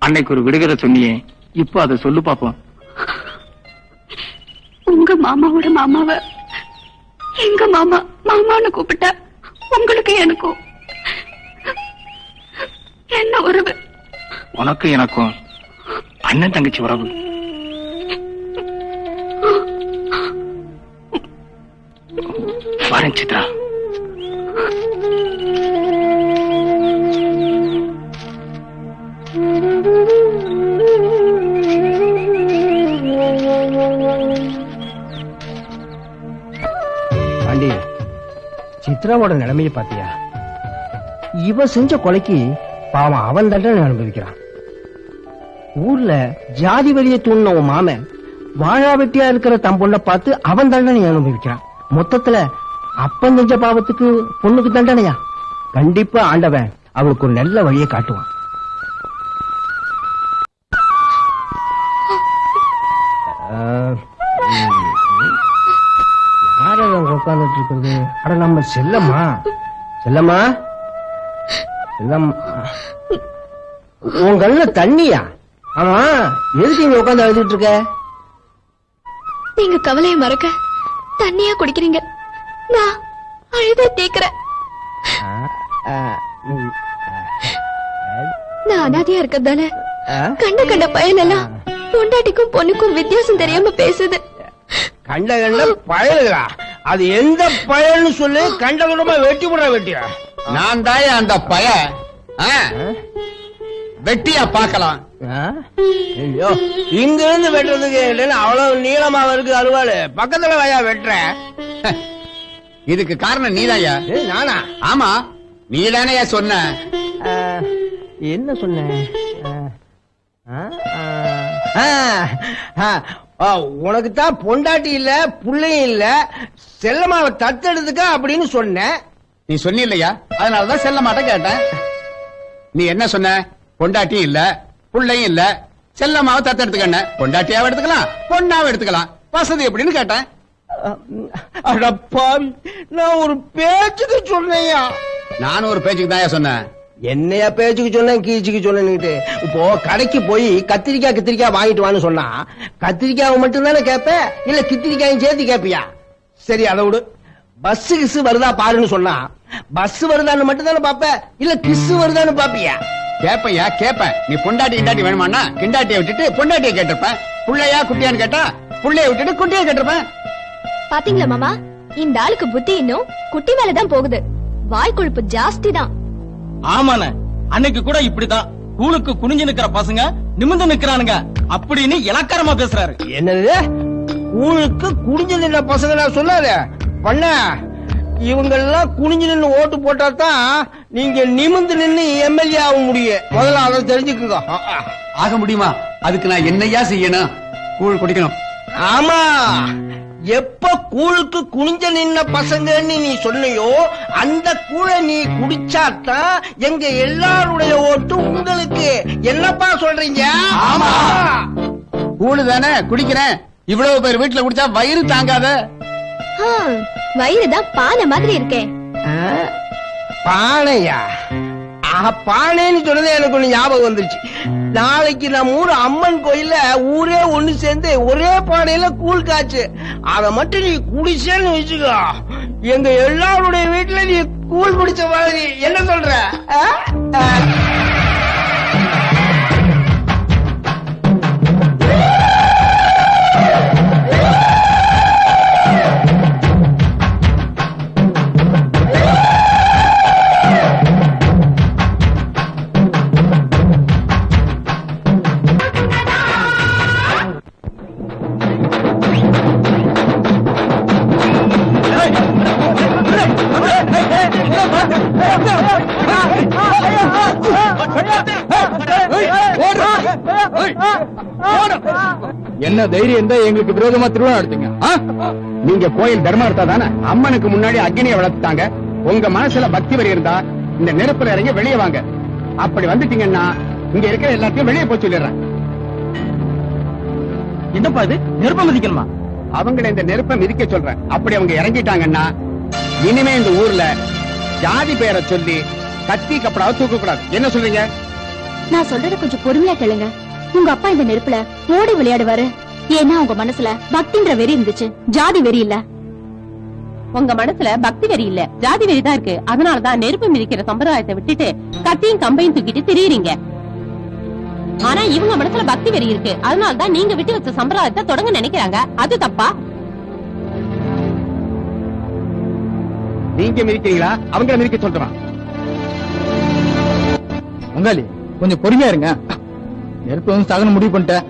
அன்னைக்கு ஒரு விடுகதை சொன்னியே, இப்போ அதை சொல்லு பாப்போம். உங்க மாமாவோட மாமாவ எங்க மாமா மாமான்னு கூப்பிட்டா உங்களுக்கு எனக்கும் என்ன உறவு? உனக்கு எனக்கும் அண்ணன் தங்கச்சி உறவு. வரேன் சித்ரா. பாண்டி, சித்ராவோட நிலைமையை பாத்தியா? இவ செஞ்ச கொலைக்கு பாவம் அவன் தண்டனை அனுபவிக்கிறான். ஊர்ல ஜாதி வெளியே தூண்ன உன் மாமன் வாழா வெட்டியா இருக்கிற தன் பொண்ணை பார்த்து அவன் தண்டனை அனுபவிக்கிறான். மொத்தத்துல அப்பன் செஞ்ச பாவத்துக்கு பொண்ணுக்கு தண்டனையா? கண்டிப்பா ஆண்டவன் அவளுக்கு ஒரு நல்ல வழியை காட்டுவான். யார உட்கார்ந்துட்டு இருக்கிறது? அட நம்ம செல்லம்மா. செல்லம்மா, செல்லம், உன் கண்ணுல தண்ணியா? ஆமா, எதுக்கு இங்க உட்கார்ந்து அழுதுட்டு இருக்க? நீங்க கவலையை மறக்க தண்ணியா குடிக்கிறீங்க, நான் அழுத தேக்கிறேன். நான் அனாதையா இருக்கிறதால கண்ட பயன் எல்லாம் பொண்டாட்டிக்கும் பொண்ணுக்கும் வித்தியாசம் தெரியாம பேசுது. கண்ட பயலுகளா? அது எந்த பயன்னு சொல்லு. கண்டகண்டமா வெட்டி போடுற வெட்டியா? நான் தாய அந்த பய வெட்டியா பாக்கலாம். ஐயோ, இங்க இருந்து வெட்டுறதுக்கு அவ்வளவு நீளமா இருக்கு அருவாளு. பக்கத்துல வயா வெட்டுற. இதுக்கு காரணம் நீதாயா? நானா? ஆமா, நீதானே சொன்ன. என்ன சொன்ன? உனக்கு தான் பொண்டாட்டி இல்ல புள்ளையும் இல்ல, செல்லமாவை தத்தெடுத்துக்க அப்படின்னு சொன்ன. நீ சொன்னில்லையா? அதனாலதான் செல்ல மாட்ட கேட்டேன். நீ என்ன சொன்ன? பொண்டாட்டி இல்ல புள்ளையும் இல்ல, செல்லமாவை தத்தெடுத்துக்க. பொண்டாட்டியாவை எடுத்துக்கலாம், பொண்ணாவை எடுத்துக்கலாம், வசதி எப்படின்னு கேட்டேன். அடப்பாவி, நான் ஒரு பேச்சுக்கு சொன்னையா? நானும் ஒரு பேச்சுக்கு தான் சொன்னேன். என்னையா பேச்சுக்கு சொன்னேன், கீச்சுக்கு சொன்னேன்னுட்டு? இப்போ கடைக்கு போய் கத்திரிக்காய் வாங்கிட்டு வான்னு சொன்னா கத்திரிக்காய் மட்டும் தானே கேப்ப, இல்ல கித்திரிக்காயும் சேர்த்து கேப்பியா? சரி, அதை விடு. பஸ் கிஸ் வருதா பாருன்னு சொன்னா பஸ் வருதான்னு மட்டும் தானே பாப்ப, இல்ல கிஸ் வருதான்னு பாப்பியா? கேப்பையா கேப்பேன். நீ பொண்டாட்டி கிண்டாட்டி வேணுமானா கிண்டாட்டியை விட்டுட்டு பொண்டாட்டியை கேட்டிருப்பேன். புள்ளையா குட்டியான்னு கேட்டா புள்ளைய விட்டுட்டு குட்டியை கேட்டிருப்பேன். பாத்தீங்களா மாமா, இந்த ஆளுக்கு புத்தி இன்னும் குட்டி மேலதான் போகுது. வாய் கொழுப்பு ஜாஸ்தி தான். ஆமாண்ண, அன்னைக்கு கூட இப்படிதான் கூழுக்கு குனிஞ்சு நிக்கிற பசங்க நிமிர்ந்து நிக்கிறானுங்க அப்படின்னு இலக்காரமா பேசுறாரு. என்னது? கூழுக்கு குனிஞ்சு நின்ற பசங்க நான் சொல்லாத பண்ண. இவங்க எல்லாம் குனிஞ்சு நின்று ஓட்டு போட்டா தான் நீங்க நிமிர்ந்து நின்று எம்எல்ஏ ஆக முடியும். முதல்ல அதை தெரிஞ்சுக்குங்க. ஆக முடியுமா? அதுக்கு நான் என்னையா செய்யணும்? கூழ் குடிக்கணும். ஆமா, எப்ப கூழுக்கு குனிஞ்ச நின்ன பசங்கன்னு நீ சொன்னையோ அந்த கூழை நீ குடிச்சாத்தான் எங்க எல்லாருடைய ஓட்டு உங்களுக்கு. என்னப்பா சொல்றீங்க? ஆமா, கூழு தானே குடிக்கிறேன். இவ்வளவு பேர் வீட்டுல குடிச்சா வயிறு தாங்காத. வயிறுதான் பானை மாதிரி இருக்கே. பானையா? பானைன்னு சொன்னது எனக்கு ஒண்ணு ஞாபகம் வந்துருச்சு. நாளைக்கு நம்ம ஊர் அம்மன் கோயில்ல ஊரே ஒண்ணு சேர்ந்து ஒரே பானையில கூழ் காய்ச்சு. அத மட்டும் நீ குடிச்சேன்னு வச்சுக்கோ, எங்க எல்லாருடைய வீட்டுல நீ கூழ் குடிச்ச மாதிரி. என்ன சொல்ற? என்ன தைரியம் தான் எங்களுக்கு விரோதமா திருவிழா நடத்துங்க? நீங்க கோயில் தர்மம் எடுத்தா தானே அம்மனுக்கு முன்னாடி அக்னியை வளர்த்துட்டாங்க. உங்க மனசுல பக்தி வரி இருந்தா இந்த நெருப்புல இறங்கி வெளியே வாங்க. அப்படி வந்துட்டீங்கன்னா இங்க இருக்கிற எல்லாத்தையும் வெளியே போய் சொல்லிடுறேன். என்னப்பா இது? நெருப்ப மதிக்கணுமா? அவங்களை இந்த நெருப்பை மிதிக்க சொல்றேன். அப்படி அவங்க இறங்கிட்டாங்கன்னா இனிமே இந்த ஊர்ல ஜாதி பெயரை சொல்லி கத்தி கப்படாவை தூக்க கூடாது. என்ன சொல்றீங்க? நான் சொல்றத கொஞ்சம் பொறுமையா கேளுங்க. உங்க அப்பா இந்த நெருப்புல ஓடி விளையாடுவாரு. ஏன்னா உங்க மனசுல பக்தின்ற வெறி இருந்துச்சு, ஜாதி வெறி இல்ல. உங்க மனசுல பக்தி வெறி இல்ல, ஜாதி வெறி தான் இருக்கு. அதனாலதான் நெருப்பு மிதிக்கிற சம்பிரதாயத்தை விட்டுட்டு கத்தியும் கம்பையும் தூக்கிட்டு திரியுறீங்க. ஆனா இவங்க மனசுல பக்தி வெறி இருக்கு. அதனாலதான் நீங்க விட்டு வச்ச சம்பிரதாயத்தை தொடங்க நினைக்கிறாங்க. அது தப்பா? நீங்க மிதிக்கிறீங்களா அவங்க மிதிக்க சொல்றான்? உங்காலி கொஞ்சம் பொறுமையா இருங்க. நெருப்பு வந்து சாகன முடிவு பண்ணிட்டேன்.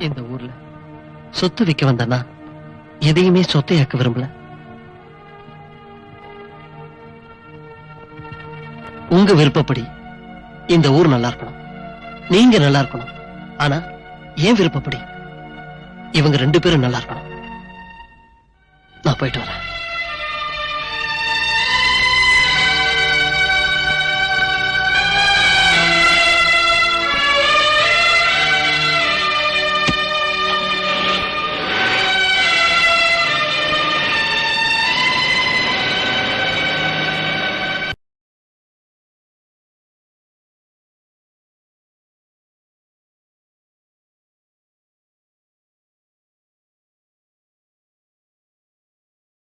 இந்த ஊர்ல சொத்து விற்க வந்தனா எதையுமே சொத்தையாக்க விரும்பல. உங்க விருப்பப்படி இந்த ஊர் நல்லா இருக்கணும், நீங்க நல்லா இருக்கணும். ஆனா ஏன் விருப்பப்படி இவங்க 2 பேரும் நல்லா இருக்கணும். நான் போயிட்டு வரேன்.